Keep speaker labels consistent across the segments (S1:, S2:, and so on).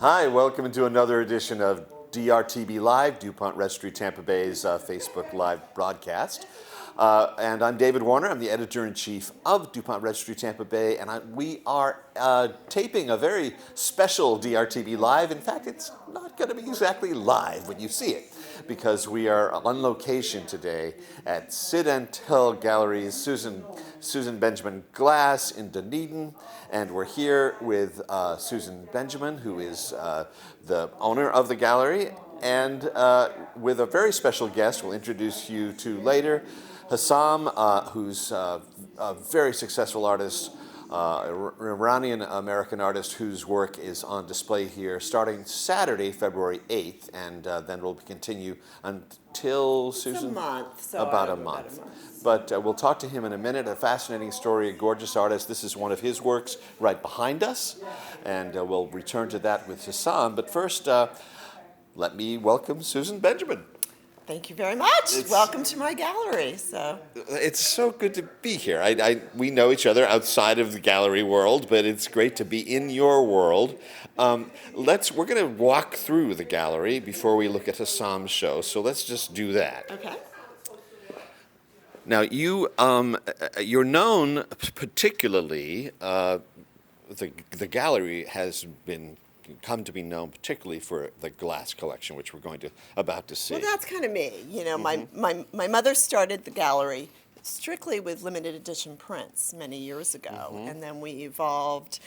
S1: Hi, welcome to another edition of DRTB Live, DuPont Registry Tampa Bay's Facebook Live broadcast. And I'm David Warner. I'm the editor-in-chief of DuPont Registry Tampa Bay, and we are taping a very special DRTB Live. In fact, it's not going to be exactly live when you see it, because we are on location today at Syd Entel Gallery's Susan Benjamin Glass in Dunedin, and we're here with Susan Benjamin, who is the owner of the gallery, and with a very special guest we'll introduce you to later, Hassam, who's a very successful artist, Iranian-American artist whose work is on display here starting Saturday, February 8th, and then will continue until, Susan?
S2: It's a month. So
S1: about a month. But we'll talk to him in a minute. A fascinating story, a gorgeous artist. This is one of his works right behind us, and we'll return to that with Hassam. But first, let me welcome Susan Benjamin.
S2: Thank you very much. Welcome to my gallery.
S1: It's so good to be here. We know each other outside of the gallery world, but it's great to be in your world. We're going to walk through the gallery before we look at Hassam's show. So let's just do that.
S2: Okay.
S1: Now you're known particularly. The gallery has come to be known particularly for the glass collection, which we're about to see.
S2: Well, that's kind of me. You know, my mother started the gallery strictly with limited edition prints many years ago, and then we evolved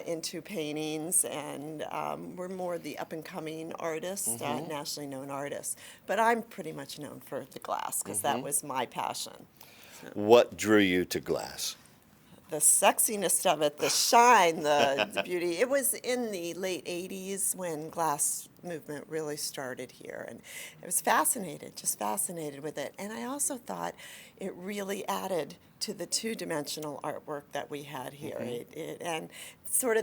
S2: into paintings, and we're more the up-and-coming artists, nationally known artists. But I'm pretty much known for the glass because that was my passion.
S1: What drew you to glass?
S2: The sexiness of it, the shine, the beauty. It was in the late 80s when glass movement really started here, and I was just fascinated with it. And I also thought it really added to the two-dimensional artwork that we had here. And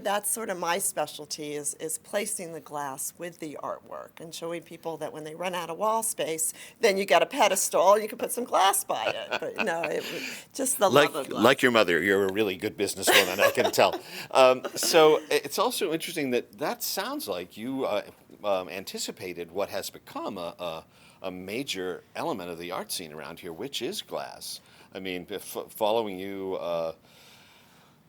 S2: that's sort of my specialty is placing the glass with the artwork and showing people that when they run out of wall space, then you got a pedestal and you can put some glass by it. But no, it was just the love of glass.
S1: Like your mother, you're a really good businesswoman, I can tell. So it's also interesting that sounds like you anticipated what has become a major element of the art scene around here, which is glass. I mean, following you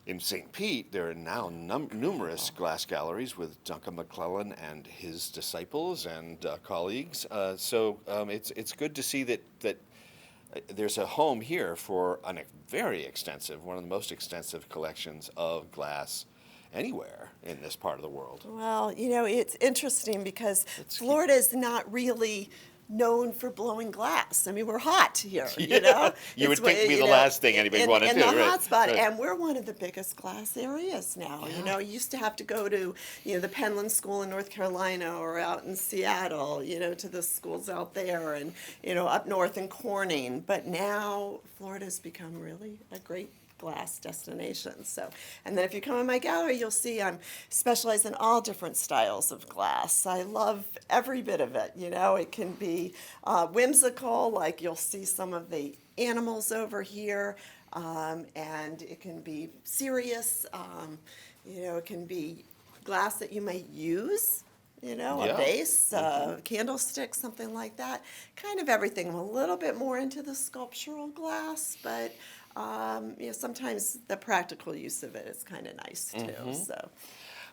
S1: in St. Pete, there are now numerous glass galleries with Duncan McClellan and his disciples and colleagues. So it's good to see that there's a home here for a very extensive, one of the most extensive collections of glass anywhere in this part of the world.
S2: Well, you know, it's interesting because Florida is not really known for blowing glass. I mean, we're hot here, you know.
S1: You would think it'd be the last thing anybody wanted to do.
S2: In the hot spot,
S1: right.
S2: And we're one of the biggest glass areas now. Yeah. You know, you used to have to go to, the Penland School in North Carolina or out in Seattle, to the schools out there and, up north in Corning. But now Florida's become really a great glass destination. So, and then if you come in my gallery, you'll see I'm specialized in all different styles of glass. I love every bit of it. It can be whimsical, like you'll see some of the animals over here, and it can be serious. It can be glass that you might use. A vase, candlestick, something like that. Kind of everything. I'm a little bit more into the sculptural glass, but sometimes the practical use of it is kind of nice too. So.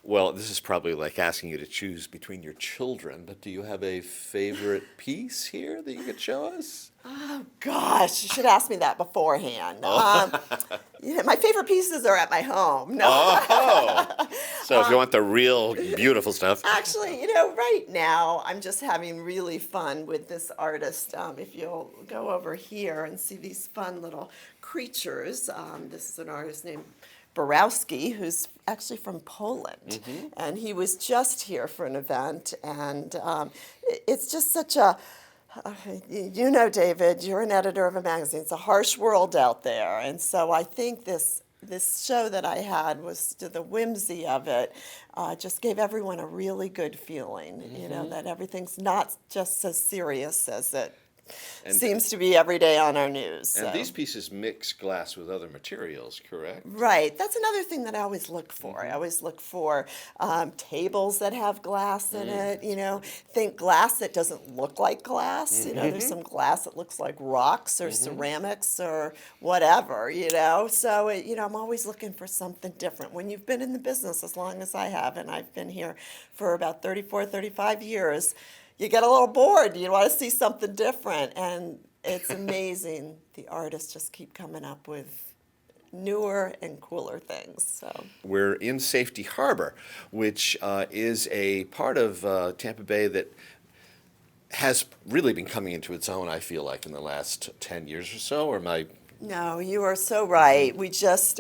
S1: Well, this is probably like asking you to choose between your children, but do you have a favorite piece here that you could show us?
S2: Oh, gosh, you should ask me that beforehand. My favorite pieces are at my home. No.
S1: Oh, so if you want the real beautiful stuff.
S2: Actually, right now I'm just having really fun with this artist. If you'll go over here and see these fun little creatures. This is an artist named Borowski, who's actually from Poland, and he was just here for an event, and it's just such a, David, you're an editor of a magazine. It's a harsh world out there, and so I think this show that I had was to the whimsy of it, just gave everyone a really good feeling, that everything's not just as serious as it
S1: And-
S2: seems to be every day on our news.
S1: And
S2: so.
S1: these pieces mix glass with other materials, correct?
S2: Right. That's another thing that I always look for. I always look for tables that have glass in it. Think glass that doesn't look like glass. There's some glass that looks like rocks or ceramics or whatever. So I'm always looking for something different. When you've been in the business as long as I have, and I've been here for about 34, 35 years, you get a little bored. You want to see something different, and it's amazing. The artists just keep coming up with newer and cooler things. So
S1: We're in Safety Harbor, which is a part of Tampa Bay that has really been coming into its own, I feel like, in the last 10 years or so, or am I...
S2: No, you are so right. We just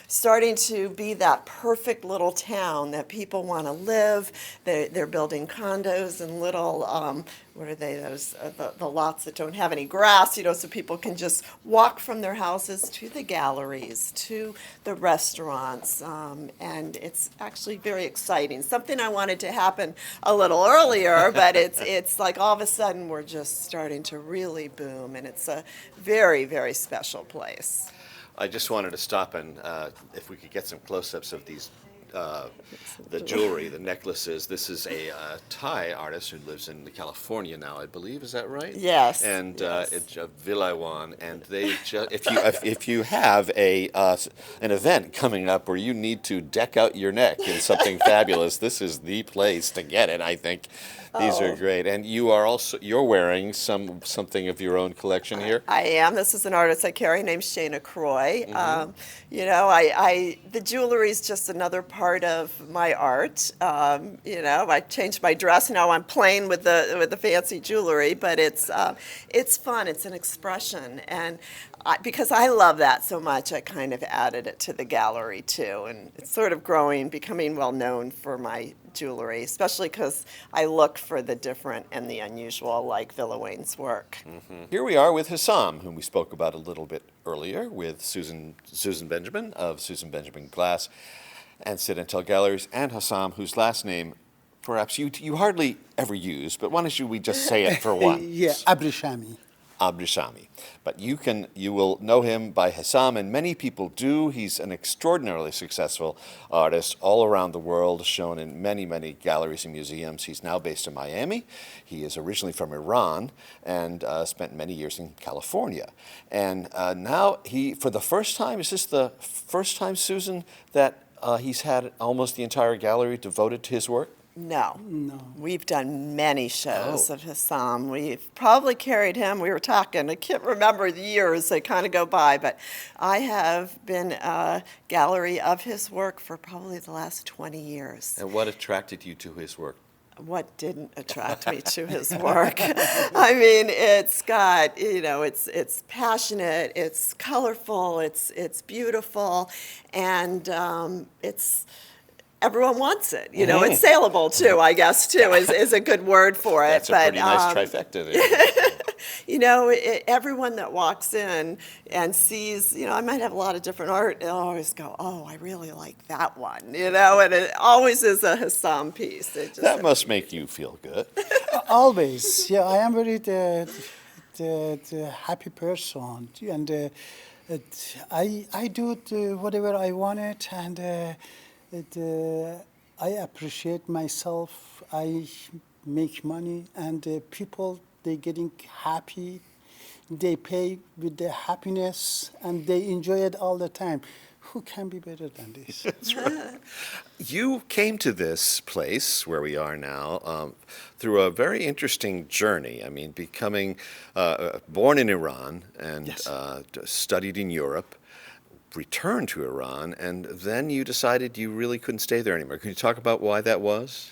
S2: starting to be that perfect little town that people want to live. They're building condos and little, what are they, those, the lots that don't have any grass, so people can just walk from their houses to the galleries, to the restaurants, and it's actually very exciting. Something I wanted to happen a little earlier, but it's like all of a sudden we're just starting to really boom, and it's a very, very special place.
S1: I just wanted to stop and if we could get some close-ups of these, the jewelry, the necklaces. This is a Thai artist who lives in California now, I believe. Is that right?
S2: Yes.
S1: And
S2: yes.
S1: it's Vilaiwan, and they if you have an event coming up where you need to deck out your neck in something fabulous, this is the place to get it. I think these are great, and you're wearing something of your own collection here.
S2: I am. This is an artist I carry named Shayna Croy. The jewelry is just another part of my art. I changed my dress. Now I'm playing with the fancy jewelry, but it's fun. It's an expression, and because I love that so much, I kind of added it to the gallery too, and it's sort of becoming well known for my jewelry, especially because I look for the different and the unusual, like Vilaiwan's work.
S1: Here we are with Hassam, whom we spoke about a little bit earlier, with Susan Benjamin of Susan Benjamin Glass and Syd Entel Galleries, and Hassam, whose last name perhaps you hardly ever use, but why don't we just say it for once?
S3: Yeah, Abrishami.
S1: Abrishami. But you will know him by Hassam, and many people do. He's an extraordinarily successful artist all around the world, shown in many, many galleries and museums. He's now based in Miami. He is originally from Iran and spent many years in California. And now for the first time, is this the first time, Susan, that he's had almost the entire gallery devoted to his work?
S2: No. We've done many shows
S1: Oh.
S2: of Hassam. We've probably carried him. We were talking. I can't remember the years. They kind of go by. But I have been a gallery of his work for probably the last 20 years.
S1: And what attracted you to his work?
S2: What didn't attract me to his work? I mean, it's got, it's passionate, it's colorful, it's beautiful, and everyone wants it. It's saleable too, I guess, too, is a good word for it.
S1: That's a pretty nice trifecta there.
S2: Everyone that walks in and sees, I might have a lot of different art, they'll always go, oh, I really like that one, and it always is a Hassam piece.
S1: That must make you feel good.
S3: Always. Yeah, I am very the happy person, and I do whatever I wanted, and I appreciate myself. I make money, and people, they getting happy. They pay with their happiness, and they enjoy it all the time. Who can be better than this?
S1: That's right. You came to this place where we are now through a very interesting journey. I mean, becoming born in Iran and
S3: Yes.
S1: Studied in Europe, returned to Iran, and then you decided you really couldn't stay there anymore. Could you talk about why that was?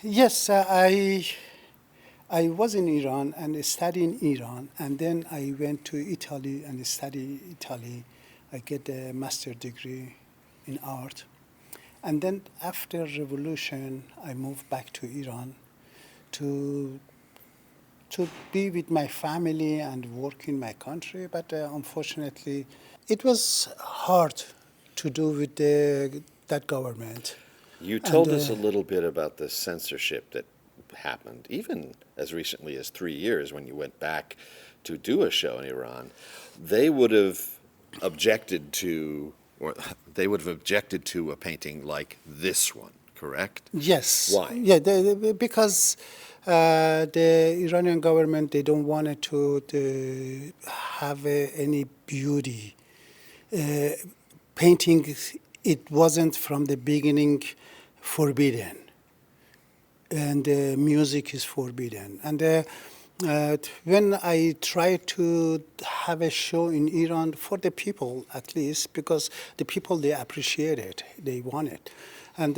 S3: Yes, I was in Iran and studied in Iran, and then I went to Italy and studied Italy. I get a master's degree in art. And then after revolution, I moved back to Iran to be with my family and work in my country. But unfortunately, it was hard to do with that government.
S1: You told
S3: And,
S1: us a little bit about the censorship that happened, even as recently as 3 years when you went back to do a show in Iran, they would have objected to, or they would have objected to a painting like this one, correct?
S3: Yes.
S1: Why?
S3: Yeah, because the Iranian government, they don't want it to have any beauty. Painting, it wasn't from the beginning forbidden, and music is forbidden. And when I tried to have a show in Iran for the people, at least, because the people, they appreciate it, they want it. And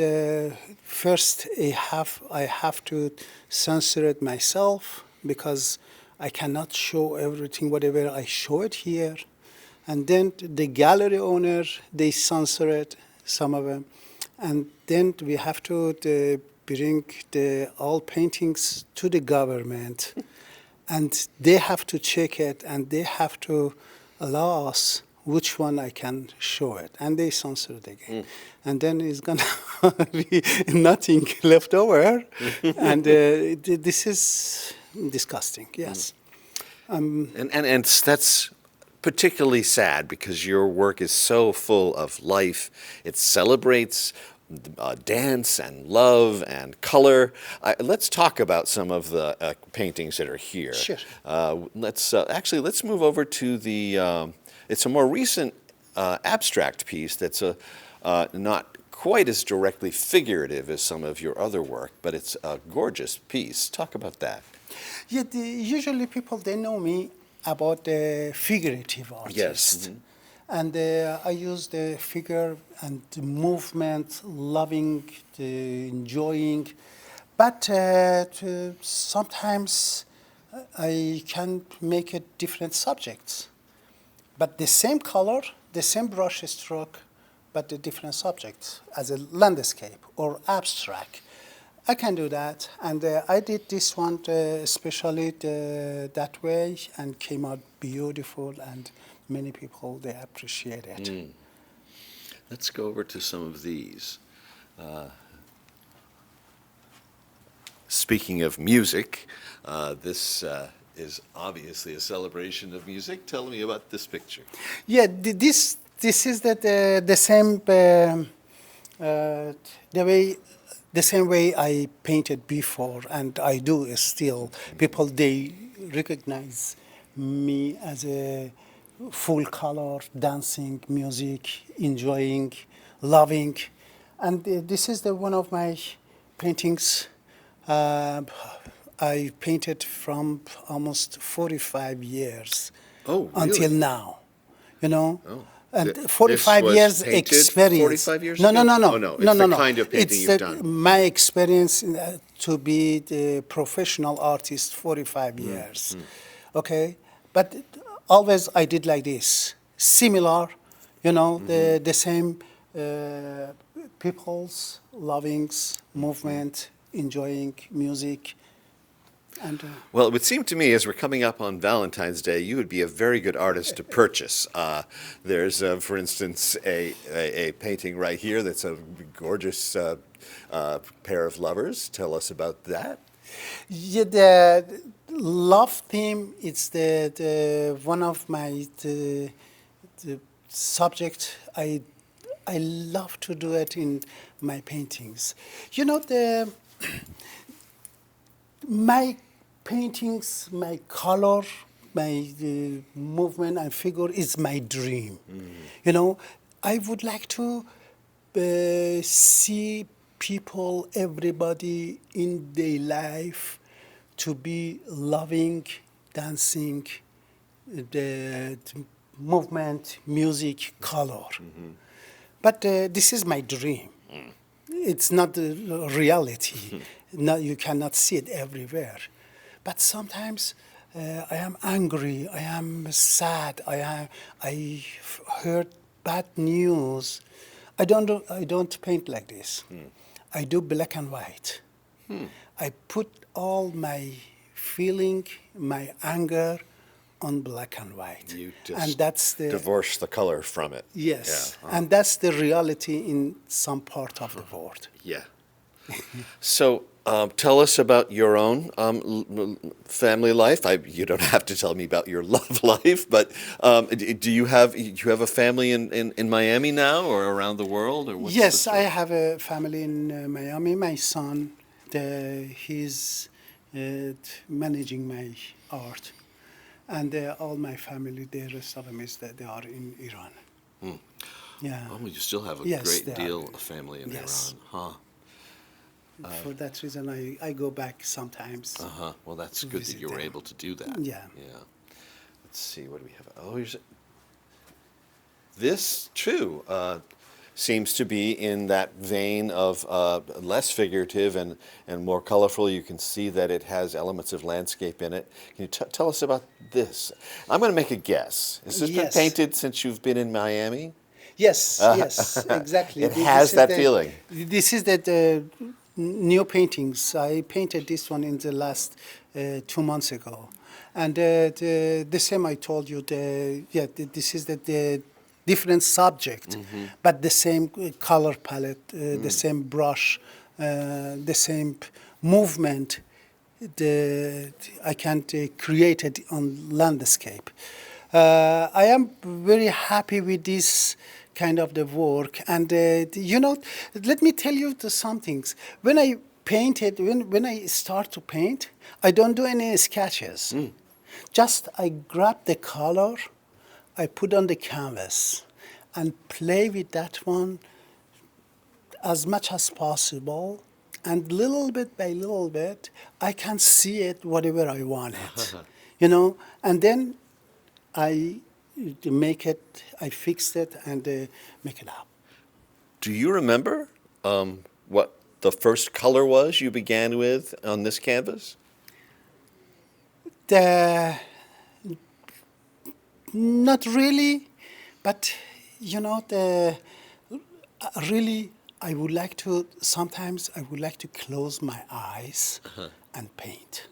S3: first, I have to censor it myself, because I cannot show everything, whatever I show it here. And then the gallery owner, they censor it, some of them. And then we have to bring all paintings to the government. And they have to check it, and they have to allow us which one I can show it. And they censor it again. And then it's going to be nothing left over. And this is disgusting, yes.
S1: And that's particularly sad, because your work is so full of life. It celebrates dance and love and color. Let's talk about some of the paintings that are here.
S3: Sure.
S1: Let's move over to the. It's a more recent abstract piece that's not quite as directly figurative as some of your other work, but it's a gorgeous piece. Talk about that.
S3: Yeah, usually people, they know me about the figurative artist.
S1: Yes. Mm-hmm.
S3: And I use the figure and the movement, loving, enjoying. But sometimes I can make it different subjects. But the same color, the same brush stroke, but the different subjects, as a landscape or abstract. I can do that. And I did this one especially that way, and came out beautiful, and many people, they appreciate it.
S1: Let's go over to some of these. Speaking of music, this is obviously a celebration of music. Tell me about this picture.
S3: Yeah, this is the same the same way I painted before, and I do still. People, they recognize me as a full color, dancing, music, enjoying, loving. And this is one of my paintings. I painted from almost 45 years until now, you know.
S1: Oh.
S3: And 45 years experience.
S1: 45 years
S3: no,
S1: ago?
S3: no, no,
S1: Oh, no.
S3: no,
S1: It's
S3: no,
S1: the
S3: no.
S1: kind of painting you've done.
S3: My experience to be the professional artist, 45 years. Okay, but always I did like this, similar, you know, the same people's lovings, movement, enjoying music. And,
S1: well, it would seem to me, as we're coming up on Valentine's Day, you would be a very good artist to purchase. There's, for instance, a painting right here that's a gorgeous pair of lovers. Tell us about that.
S3: Yeah, the love theme, it's the one of my the subject. I love to do it in my paintings. You know, my paintings, my color, my movement and figure is my dream. You know, I would like to see people, everybody in their life to be loving, dancing, the movement, music, color. But this is my dream. It's not the reality. No, you cannot see it everywhere. But sometimes I am angry, I am sad, I heard bad news. I don't paint like this. I do black and white. I put all my feeling, my anger on black and white.
S1: You just
S3: and that's the
S1: divorce the color from it.
S3: yes,
S1: Yeah.
S3: and that's the reality in some part of the world.
S1: Yeah. So Tell us about your own family life. You don't have to tell me about your love life, but do you have a family in Miami now or around the world, or what's the
S3: Yes, I
S1: story?
S3: have a family in Miami. My son, he's managing my art, and all my family, the rest of them is that they are in Iran. Yeah.
S1: Oh, you still have a
S3: Yes,
S1: great
S3: they
S1: deal
S3: are.
S1: of family in
S3: Yes.
S1: Iran, huh?
S3: For that reason, I go back sometimes.
S1: Uh-huh. Well, that's
S3: To
S1: good that
S3: visit
S1: you were
S3: them.
S1: able to do that.
S3: Yeah.
S1: Yeah. Let's see, what do we have? Oh, this too seems to be in that vein of less figurative and more colorful. You can see that it has elements of landscape in it. Can you tell us about this? I'm going to make a guess. Has this been
S3: Yes.
S1: painted since you've been in Miami?
S3: Yes, yes, exactly.
S1: It has that feeling.
S3: This is the new paintings. I painted this one in the last 2 months ago, and the same I told you. This is the different subject, but the same color palette, the same brush, the same movement. I can create it on landscape. I am very happy with this kind of the work, and let me tell you some things. When I painted, when I start to paint, I don't do any sketches. Just I grab the color, I put on the canvas, and play with that one as much as possible, and little bit by little bit, I can see it whatever I want it, and then I make it, I fixed it, and make it up.
S1: Do you remember what the first color was you began with on this canvas?
S3: The, not really, but really, I would like to, sometimes I would like to close my eyes and paint.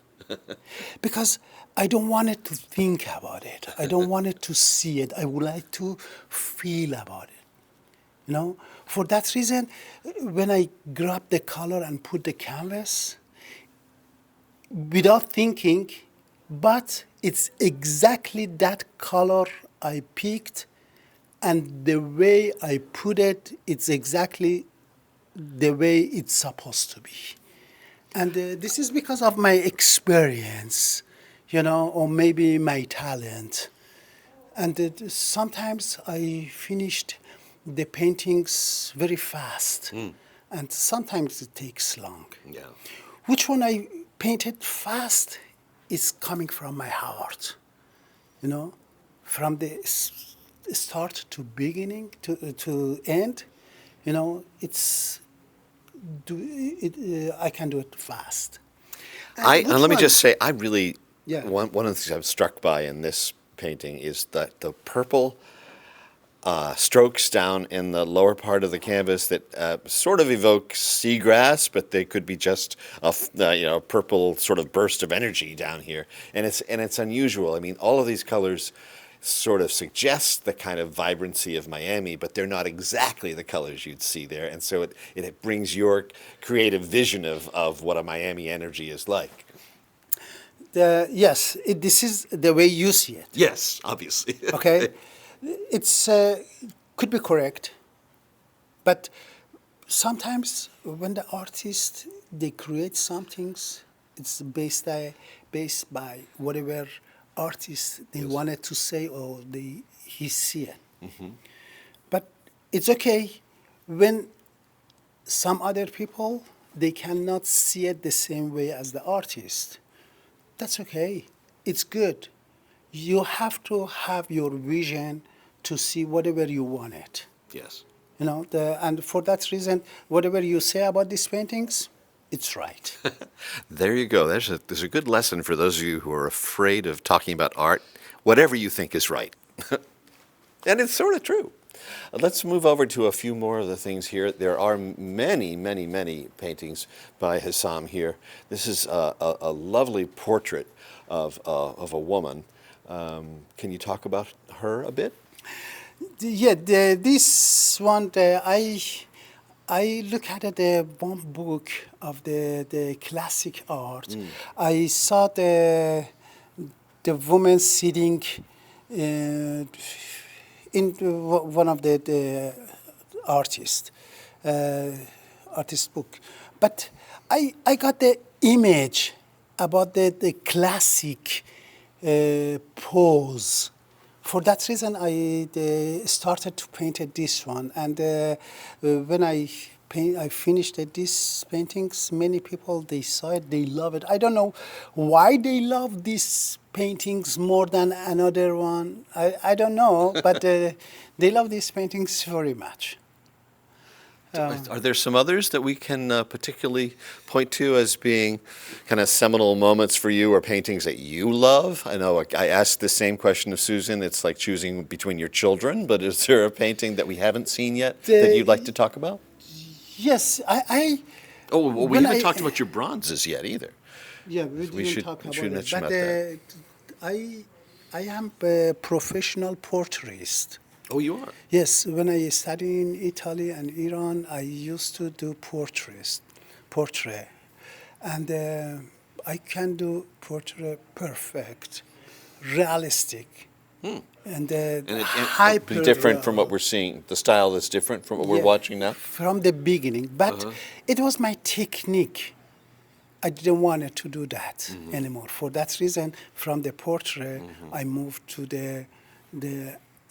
S3: Because I don't want it to think about it. I don't want it to see it. I would like to feel about it. For that reason, when I grab the color and put the canvas, without thinking, but it's exactly that color I picked, and the way I put it, it's exactly the way it's supposed to be. And this is because of my experience, or maybe my talent. And sometimes I finished the paintings very fast, and sometimes it takes long.
S1: Yeah.
S3: Which one I painted fast is coming from my heart, from the start to beginning to end, it's I can do it fast.
S1: And let me just say, I really,
S3: Yeah.
S1: one of the things I'm struck by in this painting is that the purple strokes down in the lower part of the canvas that sort of evoke seagrass, but they could be just a purple sort of burst of energy down here, and it's unusual. I mean, all of these colors sort of suggest the kind of vibrancy of Miami, but they're not exactly the colors you'd see there, and so it brings your creative vision of what a Miami energy is like.
S3: Yes, this is the way you see it.
S1: Yes, obviously.
S3: Okay, it's could be correct, but sometimes when the artist they create some things, it's based by whatever artist they wanted to say or he see it. But it's okay when some other people they cannot see it the same way as the artist. That's okay. It's good. You have to have your vision to see whatever you want it.
S1: Yes.
S3: And for that reason, whatever you say about these paintings, it's right.
S1: There you go. There's a good lesson for those of you who are afraid of talking about art. Whatever you think is right. And it's sort of true. Let's move over to a few more of the things here. There are many, many, many paintings by Hassam here. This is a lovely portrait of a woman. Can you talk about her a bit?
S3: Yeah, this one I look at the one book of the classic art. I saw the woman sitting in one of the artist artist book, but I got the image about the classic pose. For that reason, I started to paint this one, and when I finished these paintings. Many people, they saw it, they love it. I don't know why they love these paintings more than another one. I don't know, but they love these paintings very much.
S1: Are there some others that we can particularly point to as being kind of seminal moments for you, or paintings that you love? I know I asked the same question of Susan. It's like choosing between your children, but is there a painting that we haven't seen yet that you'd like to talk about?
S3: Yes,
S1: Oh, well, we
S3: when
S1: haven't talked about your bronzes yet either.
S3: Yeah, we didn't talk about it.
S1: mention
S3: But
S1: about that.
S3: I am a professional portraitist.
S1: Oh, you are?
S3: Yes, when I studied in Italy and Iran, I used to do portrait. And I can do portrait perfect, realistic, and hyper.
S1: Different from what we're seeing. The style is different from what we're watching now?
S3: From the beginning. But it was my technique. I didn't want to do that anymore. For that reason, from the portrait, I moved to the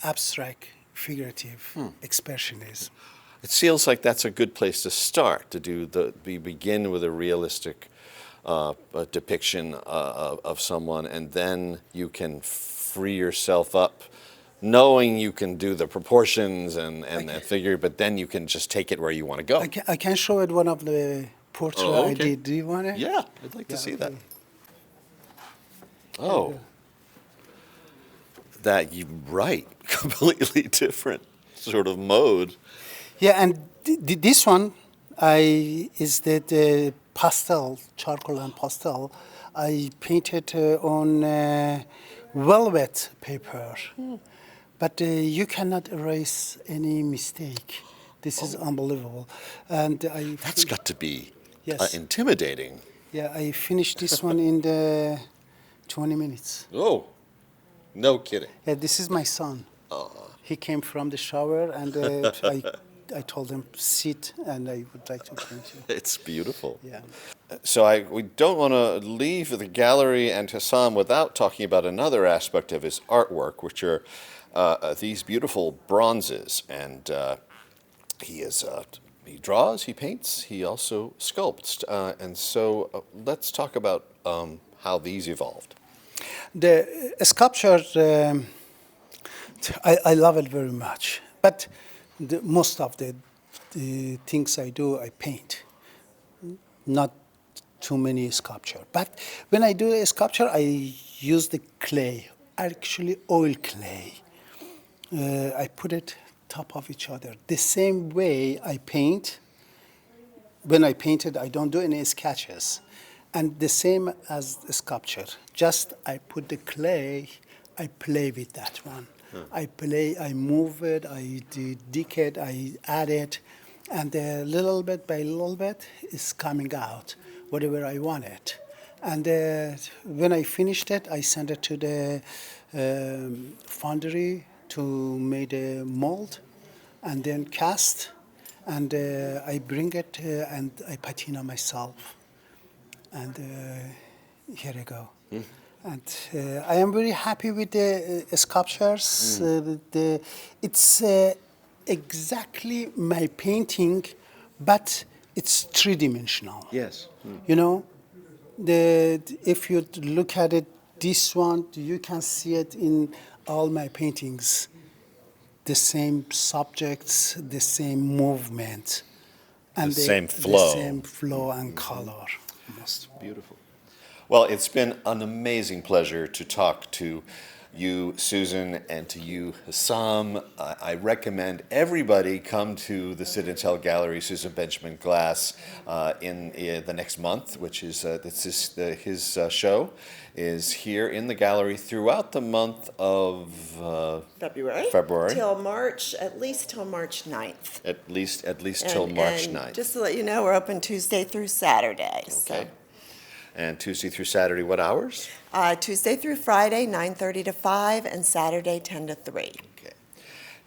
S3: abstract, figurative expressionism.
S1: It feels like that's a good place to start, to begin with a realistic depiction of someone, and then you can free yourself up, knowing you can do the proportions and that figure, but then you can just take it where you want to go.
S3: I can show it one of the portraits I did. Do you want it?
S1: Yeah, I'd like to see that. Oh. Right, completely different sort of mode.
S3: Yeah, and this one is the pastel, charcoal and pastel. I painted on velvet paper, but you cannot erase any mistake. This is unbelievable, and
S1: That's got to be intimidating.
S3: Yeah, I finished this one in the 20 minutes.
S1: Oh, no kidding.
S3: Yeah, this is my son. He came from the shower, and I told him, sit, and I would like to paint you.
S1: It's beautiful.
S3: Yeah.
S1: So we don't want to leave the gallery and Hassam without talking about another aspect of his artwork, which are these beautiful bronzes. And he draws, he paints, he also sculpts. And so let's talk about how these evolved.
S3: The sculpture, I love it very much. But most of the things I do, I paint. Not too many sculpture. But when I do a sculpture, I use the clay, actually oil clay. I put it top of each other. The same way I paint. When I painted, I don't do any sketches. And the same as the sculpture. Just I put the clay, I play with that one. I move it, I dig it, I add it, and little bit by little bit is coming out, whatever I want it. And when I finished it, I sent it to the foundry to make a mold, and then cast, and I bring it and I patina myself. And here I go. And I am very happy with the sculptures. It's exactly my painting, but it's three-dimensional.
S1: Yes.
S3: You know, if you look at it, this one, you can see it in all my paintings. The same subjects, the same movement, and
S1: the same flow.
S3: The same flow and color.
S1: Beautiful. Well, it's been an amazing pleasure to talk to you, Susan, and to you, Hassam. I recommend everybody come to the Syd Entel Gallery, Susan Benjamin Glass, in the next month, which is his show is here in the gallery throughout the month of February.
S2: Till March, at least till March 9th.
S1: At least till March
S2: And
S1: 9th.
S2: just to let you know, we're open Tuesday through Saturday.
S1: Okay. And Tuesday through Saturday, what hours?
S2: Tuesday through Friday, 9:30 to 5, and Saturday, 10 to 3.
S1: Okay.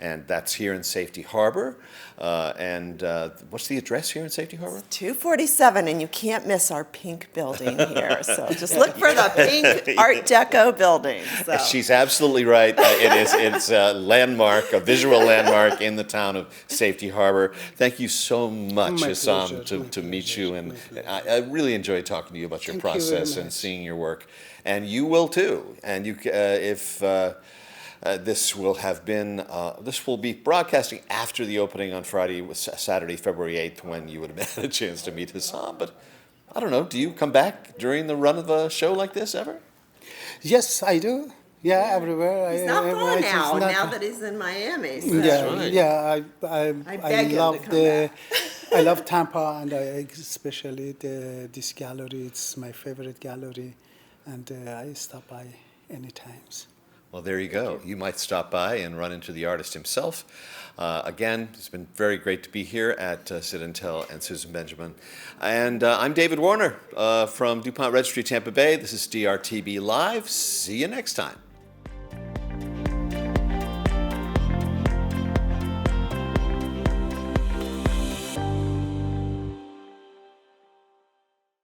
S1: And that's here in Safety Harbor. And what's the address here in Safety Harbor?
S2: 247, and you can't miss our pink building here. So just look for the pink Art Deco building. So.
S1: She's absolutely right. It's a landmark, a visual landmark in the town of Safety Harbor. Thank you so much,
S3: My
S1: Hassam,
S3: pleasure,
S1: to
S3: my
S1: meet
S3: pleasure,
S1: you. And
S3: my pleasure.
S1: I really enjoyed talking to you about your
S3: Thank you very
S1: process and
S3: much.
S1: seeing your work. And you will too. And you, if this will be broadcasting after the opening on Friday, Saturday, February 8th, when you would have had a chance to meet Hassam. But I don't know, do you come back during the run of a show like this ever?
S3: Yes, I do. Yeah, everywhere.
S2: He's not
S3: everywhere.
S2: far
S3: It's
S2: now,
S3: not-
S2: now that he's in Miami. So.
S3: Yeah,
S1: right.
S3: yeah.
S2: I beg him to
S3: love
S2: come
S3: the. I love Tampa, and especially this gallery. It's my favorite gallery, and I stop by anytime.
S1: Well, there you go. You might stop by and run into the artist himself. Again, it's been very great to be here at Syd Entel and Susan Benjamin. And I'm David Warner from duPont Registry Tampa Bay. This is DRTB Live. See you next time.